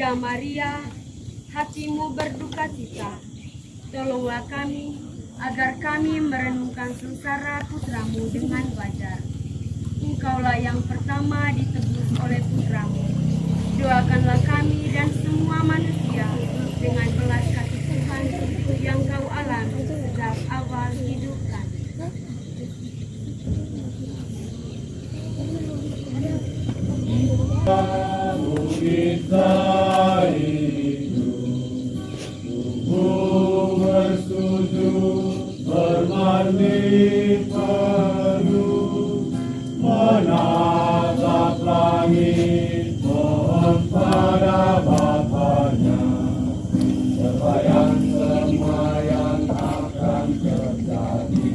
Bunda Maria, hatimu berduka cita. Tolonglah kami, agar kami merenungkan sengsara putramu dengan wajar. Engkaulah yang pertama ditebus oleh putramu. Doakanlah kami dan semua manusia dengan belas kasih Tuhan yang kau alami sejak awal hidup kami. Kita itu tubuh bersujud bermandi penuh menatap langit mohon pada Bapanya sembahyang semua yang akan terjadi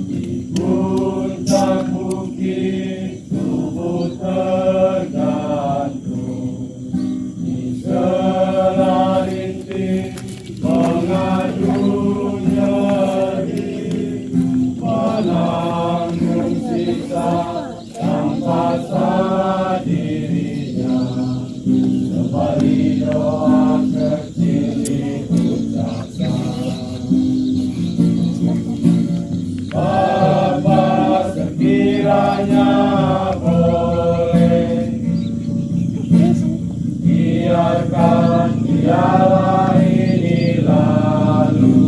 di puncak bukit tubuh tergantung di selarinting mengadu nyeri menanggung siksa tanpa sadar dirinya sembari doa kecil diucapkan. Bapa, sekiranya boleh biarkan piala ini lalu,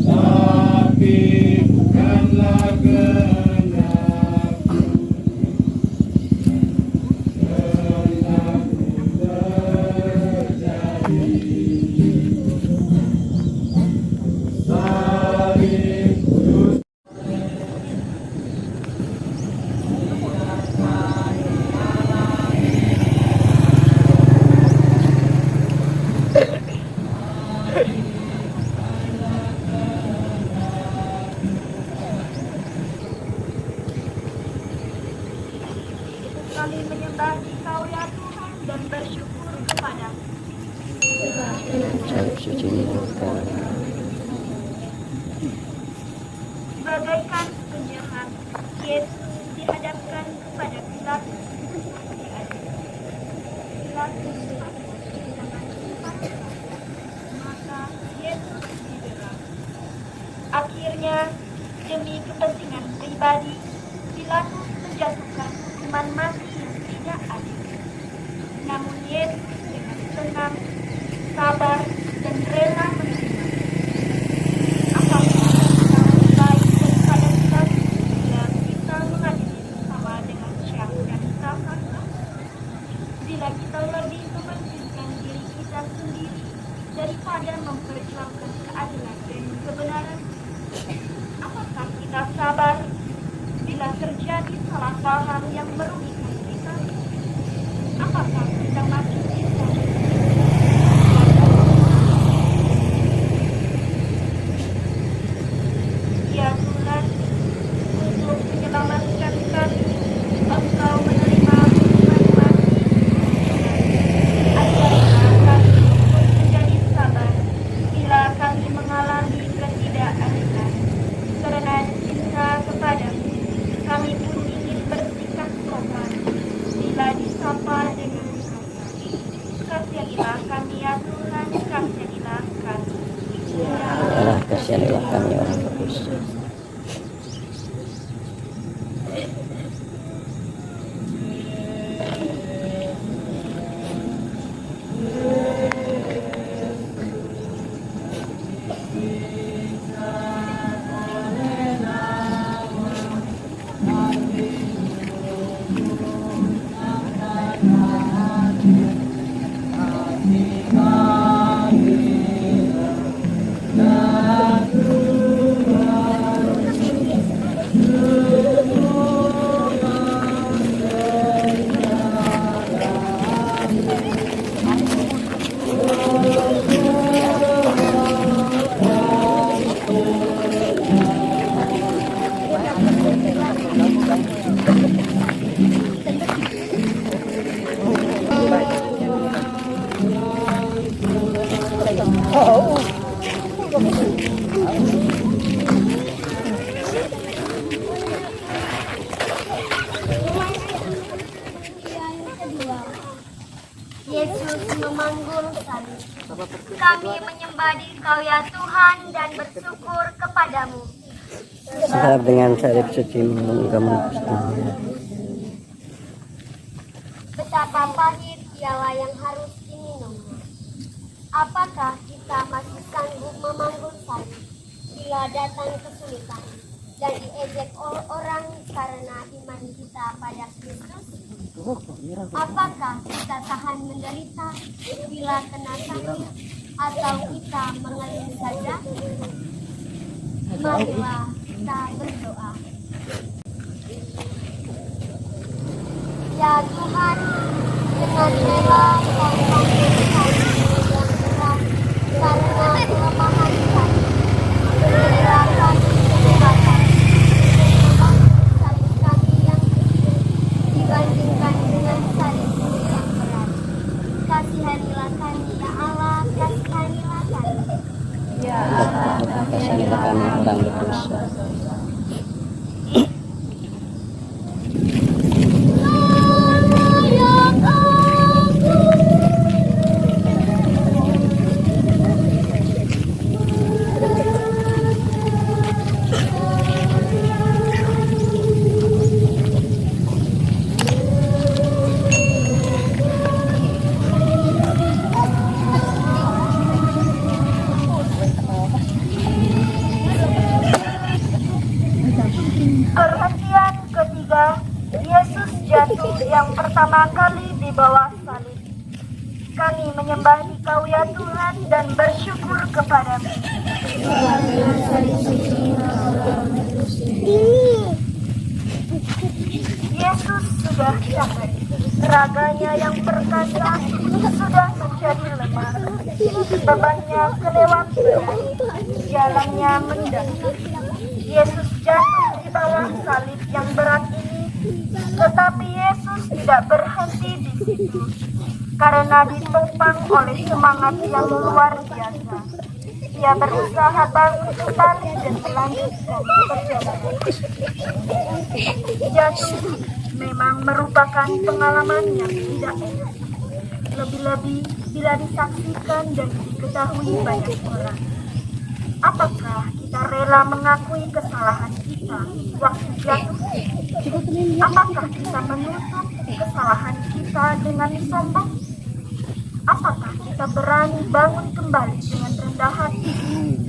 tapi bukanlah kehendakku, kehendakmu terjadi. Salib kudus kami menyembah Engkau ya Tuhan dan bersyukur kepadamu. Bagaikan penjahat, Yesus dihadapkan kepada Pilatus. Pilatus takut dengan sumpah, maka Yesus didera. Akhirnya, demi kepentingan pribadi, Pilatus menjatuhkan hukuman mati yang tidak adil. Namun Yesus dengan tenang, sabar, dan rela menerima. Apakah kita lebih baik daripada Pilatus bila kita mengadili sesama dengan syahwat dan prasangka? Bila kita lebih mementingkan diri kita sendiri daripada memperjuangkan keadilan dan kebenaran, apakah kita sabar bila terjadi salah paham yang merugikan kita? Apakah kita masih bisa ya Tuhan, untuk menyelamatkan kami, Engkau menerima hukuman mati. Ajarlah kami untuk menjadi sabar salib. Kami menyembah Dikau ya Tuhan dan bersyukur kepadamu. Sebab dengan salib suci-Mu Engkau menebuskan. Betapa pahit piala yang harus diminumnya. Apakah kita masih sanggup memanggul salib bila datang kesulitan dan diejek orang karena iman kita pada Kristus? Apakah kita tahan menderita bila kena sakit atau kita mengeluh saja? Marilah kita berdoa. Ya Tuhan, dengan rela Kau panggil kami yang berat karena kelemahan kami. Berilah kami kekuatan untuk salib kami yang kecil dibandingkan dengan salib yang berat. Kasihanilah kami ya Allah, kasihanilah kami. Ya Kasihanilah kami orang berdosa. Perhentian ketiga, Yesus jatuh yang pertama kali di bawah salib. Kami menyembah Dikau ya Tuhan dan bersyukur kepadamu. Yesus sudah capek. Raganya yang perkasa sudah menjadi lemah. Bebannya kelewat berat. Jalannya mendatar. Yesus jatuh di bawah salib yang berat ini, tetapi Yesus tidak berhenti di situ karena ditopang oleh semangat yang luar biasa. Ia berusaha bangun kembali dan melanjutkan perjalanan. Jatuh memang merupakan pengalaman yang tidak enak, lebih-lebih bila disaksikan dan diketahui banyak orang. Apakah kita rela mengakui kesalahan kita waktu jatuh? Apakah kita menutup kesalahan kita dengan sombong? Apakah kita berani bangun kembali dengan rendah hati?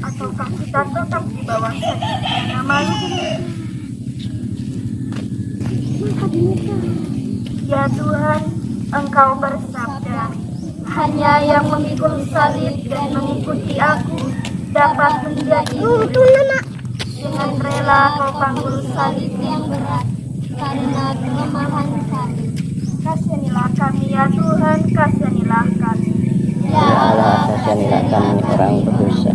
Ataukah kita tetap di bawah salib karena malu? Ya Tuhan, Engkau bersabda, hanya yang memikul salib dan mengikuti Aku dapat menjadi hidup. Dengan rela Kau panggul salib yang berat karena kelemahan kami. Kasihanilah kami ya Tuhan, kasihanilah kami. Ya Allah, kasihanilah kami orang berdosa.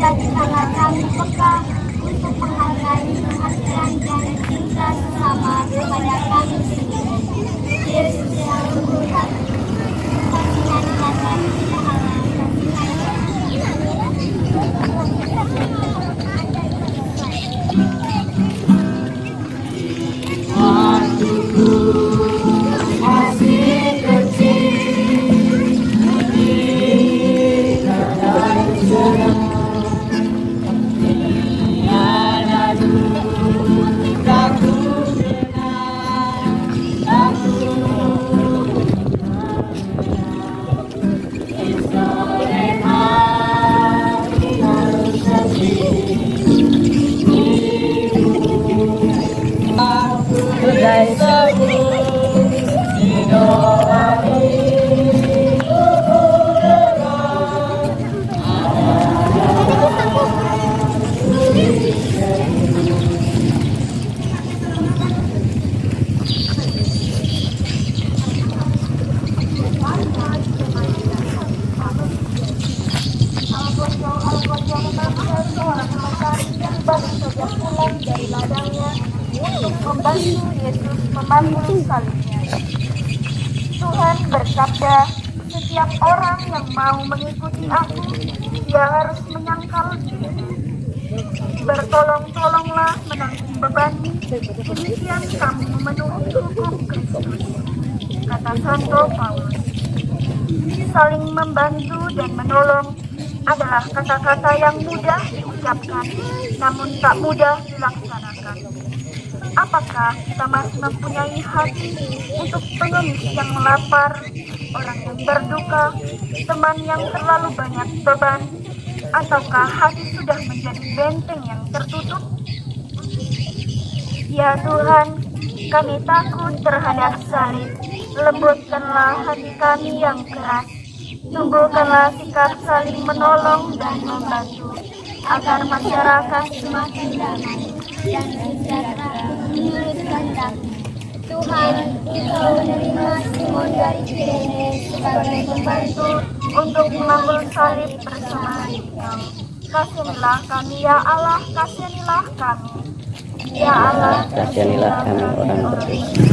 jadikanlah kami peka untuk menghargai perhatian dan cinta sesama kepada kami sendiri. Yesus yang lembut hati, kasihanilah kami ya Allah, dari ladangnya untuk membantu Yesus memandang salibnya. Tuhan bersabda, setiap orang yang mau mengikuti aku, dia harus menyangkal diri. Bertolong-tolonglah menanggung beban, demikian kamu memenuhi hukum Kristus, kata Santo Paulus. Saling membantu dan menolong adalah kata-kata yang mudah diucapkan, namun tak mudah dilaksanakan. Apakah kita masih mempunyai hati untuk pengemis yang lapar, orang yang berduka, teman yang terlalu banyak beban, ataukah hati sudah menjadi benteng yang tertutup? Ya Tuhan, kami takut terhadap salib. Lembutkanlah hati kami yang keras. Tumbuhkanlah sikap saling menolong dan membantu, agar masyarakat semakin damai dan sejahtera menurut kehendak. Tuhan, Engkau menerima Simon dari Kirene sebagai pembantu untuk mengambil salib bersama Engkau. Kasihanilah kami, ya Allah, kasihanilah kami. Ya Allah, Kasihanilah kami orang berdosa.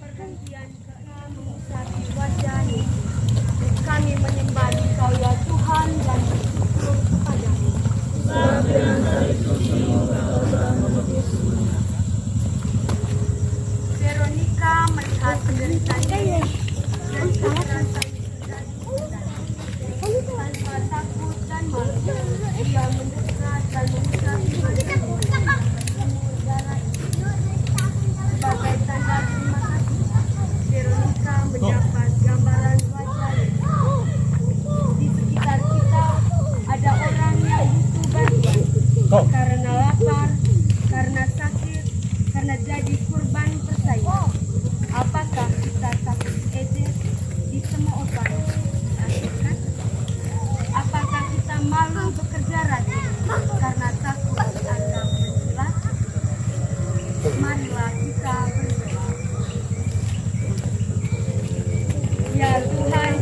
Pergantian ke-6 mengusari wajah Yesus. Kami menyembah Engkau ya Tuhan dan bersyukur kepadamu. Veronica melihat penderitaan Yesus dan merasa tanpa takut dan malu. Dia mendekat dan mengucapkan sebagai tanda terima kasih. Veronica mendapat gambaran wajah Yesus. Di sekitar kita ada orang yang butuh bantuan karena lapar, karena sakit, karena jadi korban persaingan. Apakah kita takut etis di semua upaya? Kan? Apakah kita malu bekerja rajin karena takut akan menjilat? Marilah kita berdoa. Ya Tuhan,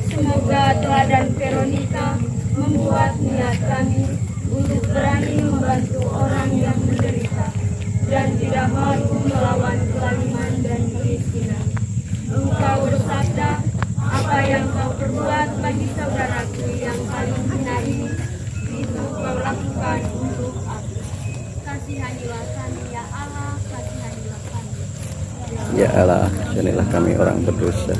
semoga teladan Veronica membuat niat kami untuk berani membantu orang yang menderita dan tidak malu melawan kelaliman dan kemiskinan. Engkau bersabda, apa yang kau Allah, kasihanilah kami orang berdosa.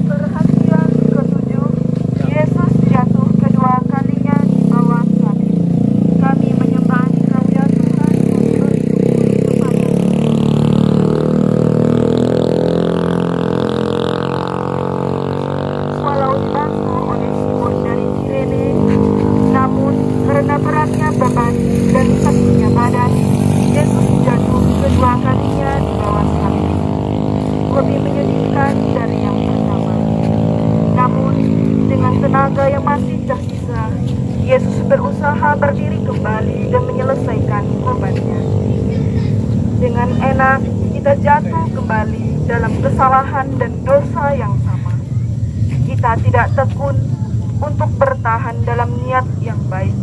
Perhatian ketujuh, Yesus jatuh kedua kalinya di bawah salib. Kami menyembah Engkau ya Tuhan yang bersyukur kepadamu. Walau dibantu oleh Simon dari Kirene, namun karena beratnya beban dan sakitnya badan, Yesus jatuh kedua kalinya di bawah salib. Lebih menyedihkan dari yang pertama. Namun, dengan tenaga yang masih tersisa, Yesus berusaha berdiri kembali dan menyelesaikan korbannya. Dengan enak, kita jatuh kembali dalam kesalahan dan dosa yang sama. Kita tidak tekun untuk bertahan dalam niat yang baik.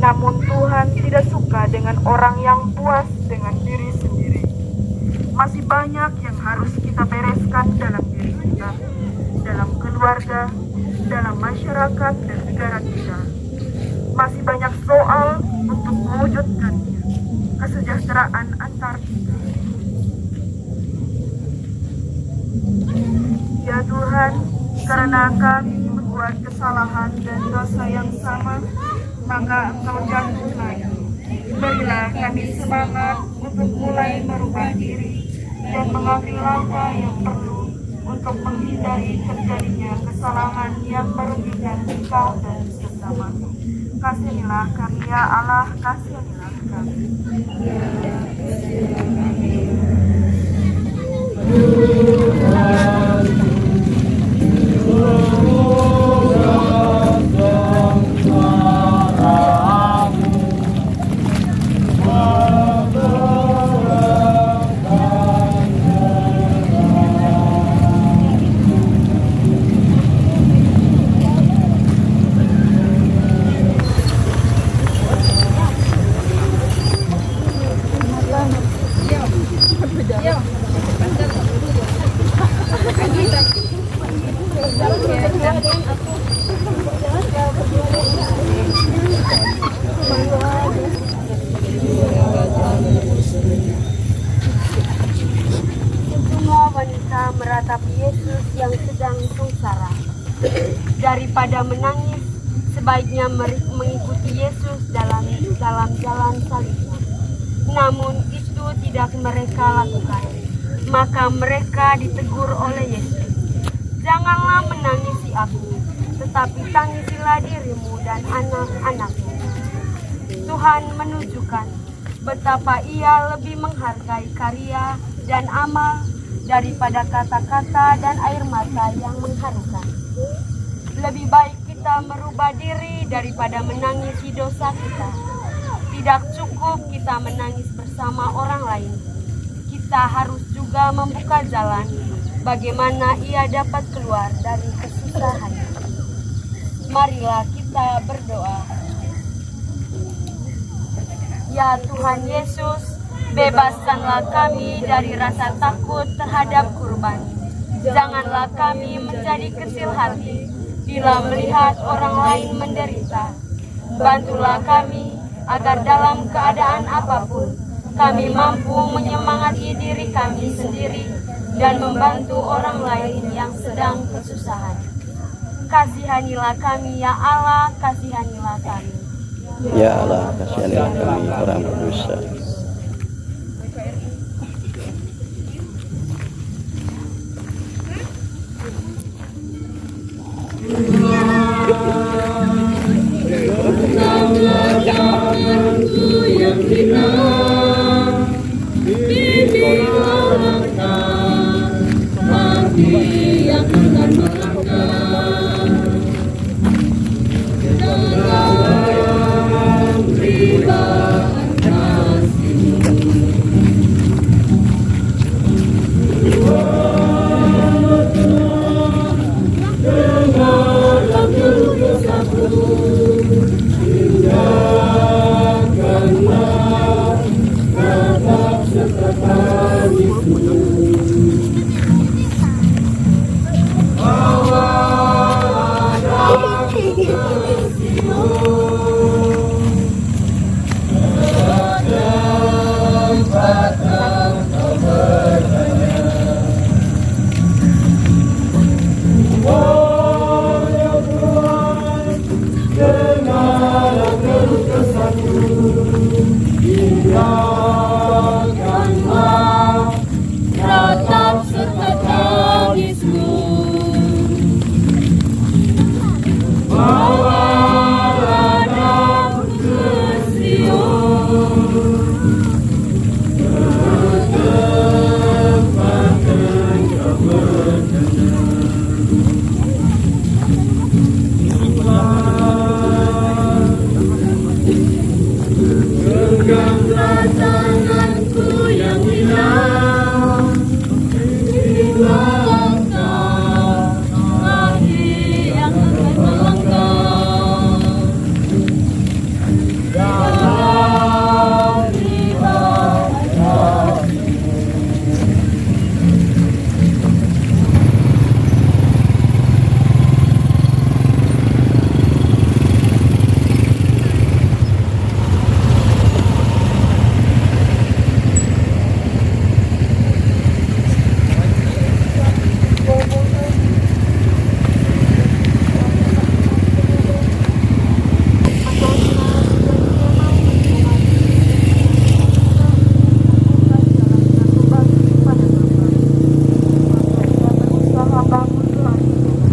Namun Tuhan tidak suka dengan orang yang puas dengan diri sendiri. Masih banyak yang harus kita bereskan dalam diri kita, dalam keluarga, dalam masyarakat dan negara kita. Masih banyak soal untuk mewujudkannya, kesejahteraan antar kita. Ya Tuhan, karena kami membuat kesalahan dan dosa yang sama, maka Engkau jatuh lagi. Berilah kami semangat untuk mulai merubah diri dan mengambil langkah yang perlu untuk menghindari terjadinya kesalahan yang merugikan Engkau dan sesama. Kasihanilah kami ya Allah, kasihanilah kami. Semua wanita meratapi Yesus yang sedang sengsara. Daripada menangis, sebaiknya mengikuti Yesus dalam jalan salibnya. Namun itu tidak mereka lakukan. Maka mereka ditegur oleh Yesus. Janganlah menangisi aku, tetapi tangisilah dirimu dan anak-anakmu. Tuhan menunjukkan betapa ia lebih menghargai karya dan amal daripada kata-kata dan air mata yang mengharukan. Lebih baik kita merubah diri daripada menangisi dosa kita. Tidak cukup kita menangis bersama orang lain. Kita harus juga membuka jalan bagaimana ia dapat keluar dari kesusahan. Marilah kita berdoa. Ya Tuhan Yesus, bebaskanlah kami dari rasa takut terhadap kurban. Janganlah kami menjadi kecil hati bila melihat orang lain menderita. Bantulah kami agar dalam keadaan apapun kami mampu menyemangati diri kami sendiri dan membantu orang lain yang sedang kesusahan. Kasihanilah kami ya Allah, kasihanilah kami. Ya Allah, kasihanilah kami orang berdosa. Ratap serta tangisku. Bawalah aku ke Sion. Genggamlah tanganku yang hilang, langkah kaki yang akan melangkah dalam ibadah.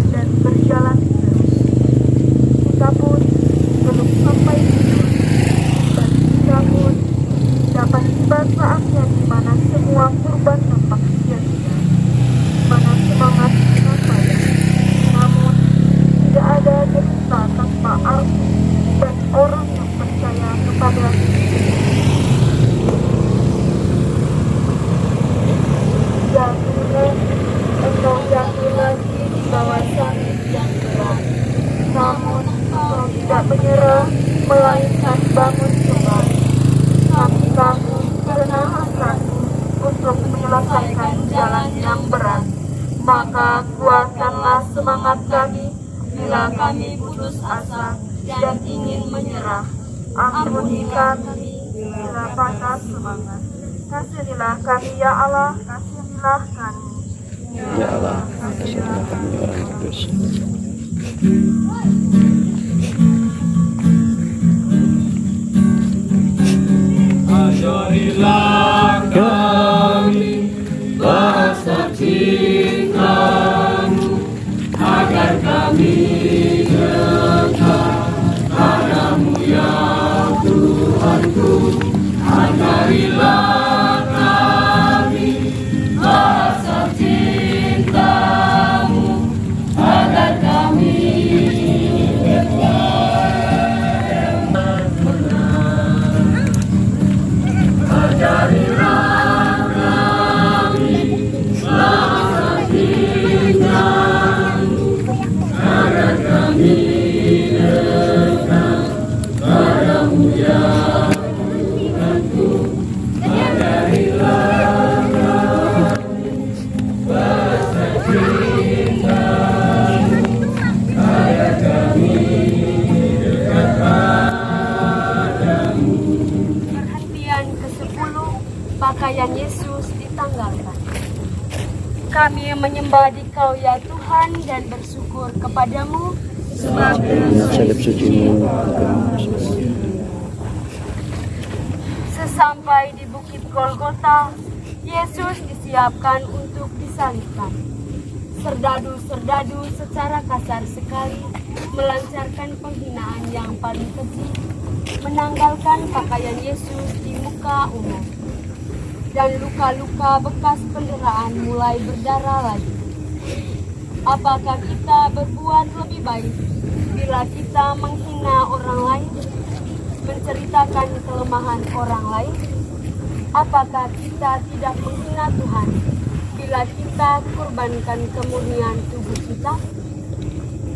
Dan berjalan terus. Kita pun belum sampai tujuan, dan kita pun dapat tiba saatnya di mana semua kurban nampak sia-sia, di mana semangat tersampaikan. Namun tidak ada cerita tanpa arti dan orang yang percaya kepada Jangan engkau jatuh lagi di bawah sakit yang berat. Namun engkau tidak menyerah, melainkan bangun kembali. Tapi kamu karena hasratmu untuk menyelesaikan jalan yang berat. Maka kuatkanlah semangat kami bila kami putus asa dan ingin menyerah. Ampuni kami bila patah semangat. Kasihanilah kami ya Allah, kasihanilah kami. Ya Allah, kasihanilah kami orang berdosa. Ajarilah kami bahasa cinta-Mu, agar kami dekat padamu ya Tuhanku. Ajarilah kami bahasa cinta-Mu, agar kami Perhatian ke-10, pakaian Yesus ditanggalkan. Kami menyembah Dikau ya Tuhan dan bersyukur bersyukur kepadamu, Dengan salib suci-Mu kami sesampai di Bukit Golgota, Yesus disiapkan untuk disalibkan. Serdadu-serdadu secara kasar sekali melancarkan penghinaan yang paling keji, menanggalkan pakaian Yesus di muka umum. Dan luka-luka bekas penderaan mulai berdarah lagi. Apakah kita berbuat lebih baik bila kita menghina orang lain, menceritakan kelemahan orang lain? Apakah kita tidak menghina Tuhan bila kita kurbankan kemurnian tubuh kita?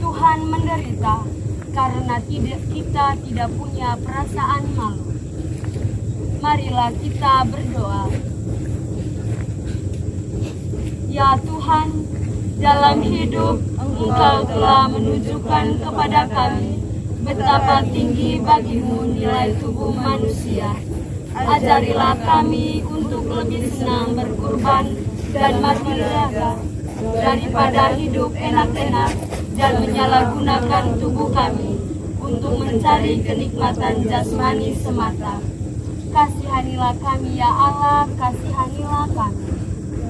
Tuhan menderita karena kita tidak punya perasaan malu. Marilah kita berdoa. Ya Tuhan, dalam hidup Engkau telah menunjukkan kepada kami betapa tinggi bagimu nilai tubuh manusia. Ajarilah kami untuk lebih senang berkurban dan mati neraka daripada hidup enak-enak dan menyalahgunakan tubuh kami untuk mencari kenikmatan jasmani semata. Kasihanilah kami ya Allah, kasihanilah kami.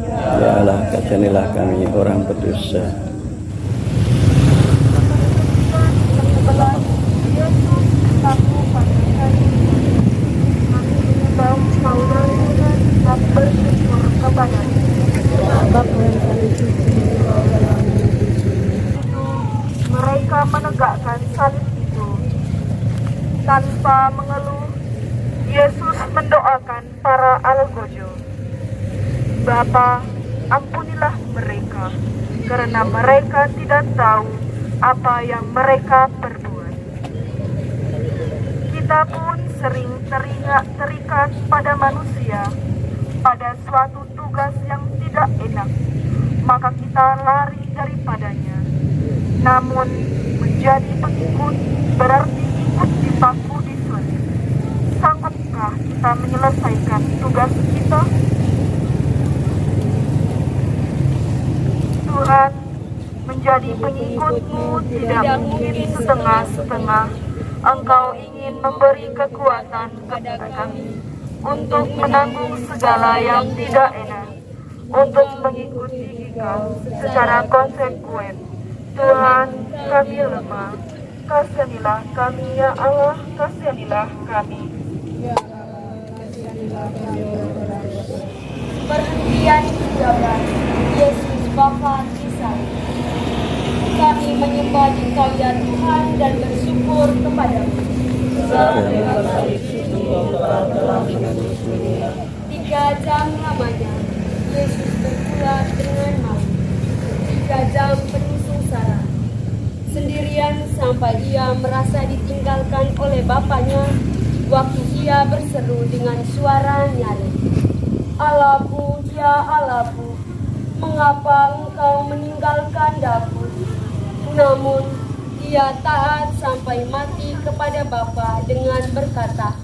Ya Allah, kasihanilah kami orang berdosa. Mereka menegakkan salib itu tanpa mengeluh. Yesus mendoakan para algojo. Bapa, ampunilah mereka, karena mereka tidak tahu apa yang mereka perbuat. Kita pun sering terikat pada manusia, pada suatu tugas yang tidak enak, maka kita lari daripadanya. Namun, menjadi pengikut berarti ikut dipaku di salib. Sanggupkah kita menyelesaikan tugas kita? Tuhan, menjadi pengikut-Mu tidak mungkin setengah-setengah. Engkau ingin memberi kekuatan kepada kami untuk menanggung segala yang tidak enak, untuk mengikuti Engkau secara konsekuen. Tuhan, kami lemah. Kasihanilah kami ya Allah, kasihanilah kami. Perhentian kejabat Yesus Bapa disalib. Kami menyembah Engkau ya Tuhan dan bersyukur kepadamu. 3 jam lamanya Yesus bergulat dengan malu. 3 jam penuh sengsara, sendirian sampai ia merasa ditinggalkan oleh Bapaknya waktu ia berseru dengan suara nyaring, Allahku, ya Allahku, mengapa engkau meninggalkan aku? Namun ia taat sampai mati kepada Bapa dengan berkata,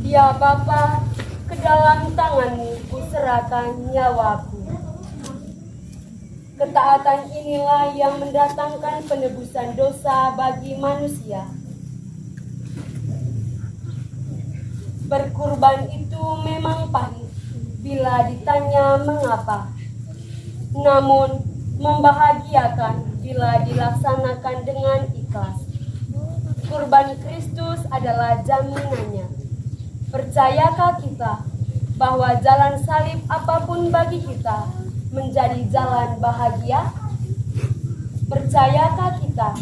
Ya Bapa, ke dalam tangan-Mu kuserahkan nyawaku. Ketaatan inilah yang mendatangkan penebusan dosa bagi manusia. Berkurban itu memang pahit bila ditanya mengapa, namun membahagiakan bila dilaksanakan dengan ikhlas. Kurban Kristus adalah jaminannya. Percayakah kita bahwa jalan salib apapun bagi kita menjadi jalan bahagia? Percayakah kita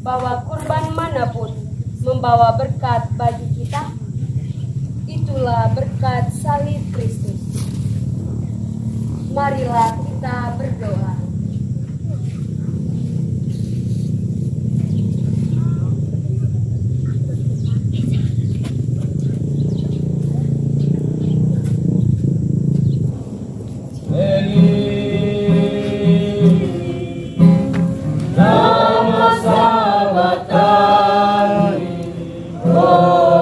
bahwa kurban manapun membawa berkat bagi kita? Itulah berkat salib Kristus. Marilah kita berdoa. Nama sahabat kami, oh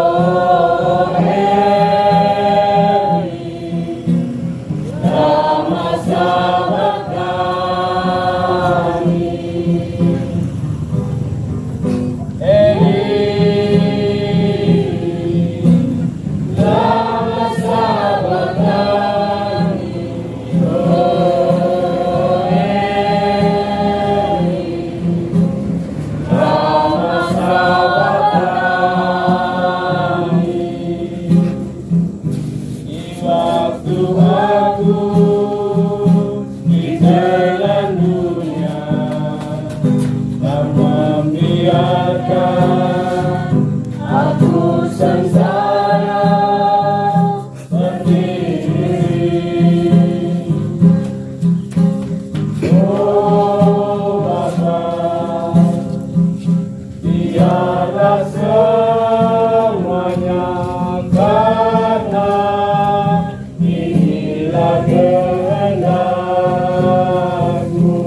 sengsara berdiri. Oh Bapa, biarlah semuanya karena inilah kehendak-Mu.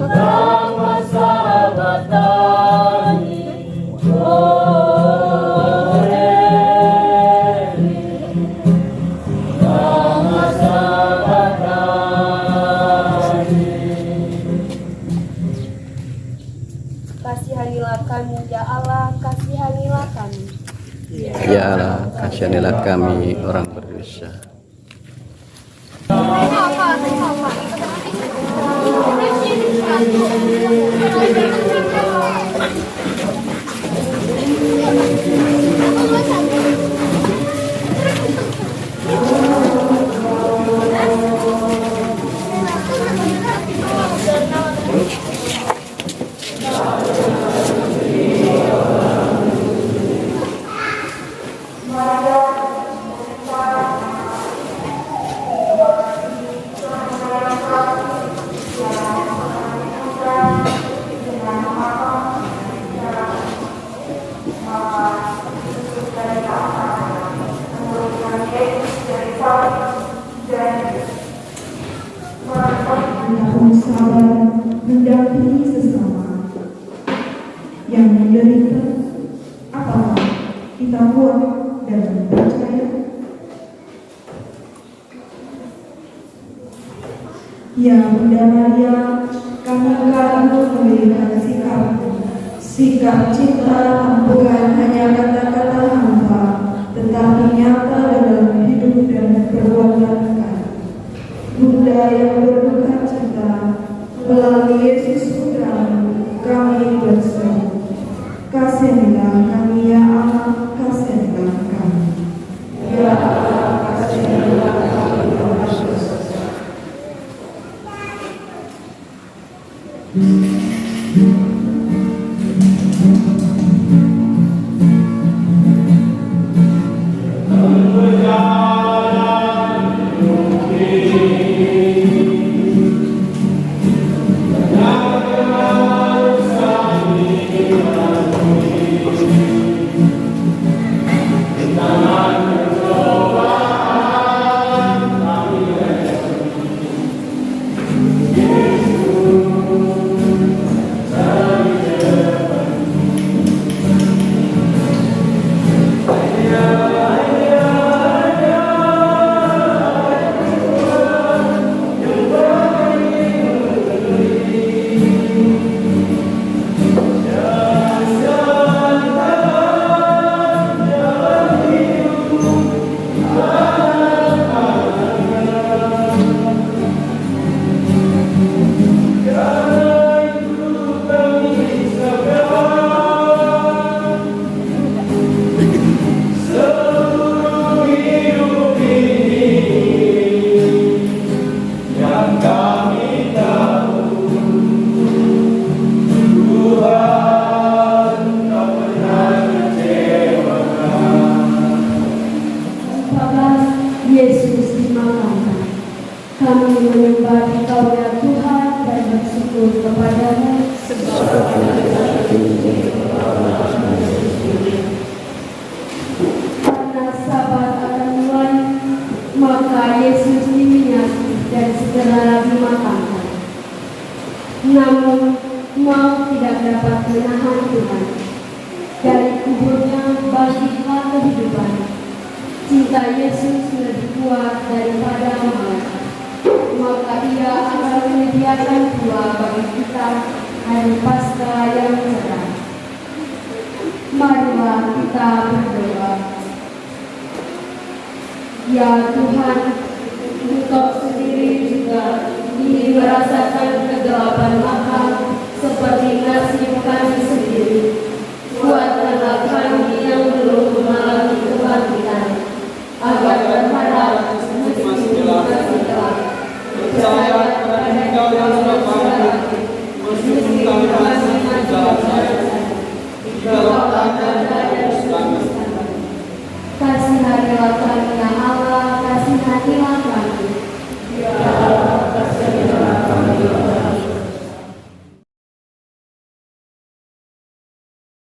Lama sahabat kami, oh lama sahabat kami. Kasihanilah kami, ya Allah, kasihanilah kami. Ya Allah, kasihanilah kami orang berdosa. Tahun sabar mendampingi sesama yang menderita, apakah kita kuat dan percaya? Ya Bunda Maria, kami kagum memberikan sikap cinta bukan hanya kata-kata hampa, tetapi nyata dalam hidup dan perbuatan kami. Bunda yang berduka cita, melalui Yesus Putra-Mu kami berseru. Kasihanilah kami ya Allah, kasihanilah kami. Ya Allah, kasihanilah kami orang berdosa. Yesus dimakamkan. Kami menyembah Engkau ya Tuhan dan bersyukur kepada-Mu sebab karena sabar akan mulai, maka Yesus diminyati dan segera dimakamkan. Namun mau tidak dapat menahan Tuhan. Dari kuburnya bangkitlah kehidupan. Cinta Yesus lebih kuat daripada maut. Maka Ia akan menyediakan pula bagi kita hari Paskah yang cerah. Marilah kita berdoa. Ya Tuhan, Engkau sendiri juga ingin merasakan kegelapan makam seperti nasib kami sendiri. Kuatkanlah kami yang belum mengalami kebangkitan, agar berharap meski masih gelap, percaya kepada Engkau yang Bapa, meskipun kami masih di dalam saya, Engkau ada dan selamat. Kasihanilah kami ya Allah, kasihanilah kami.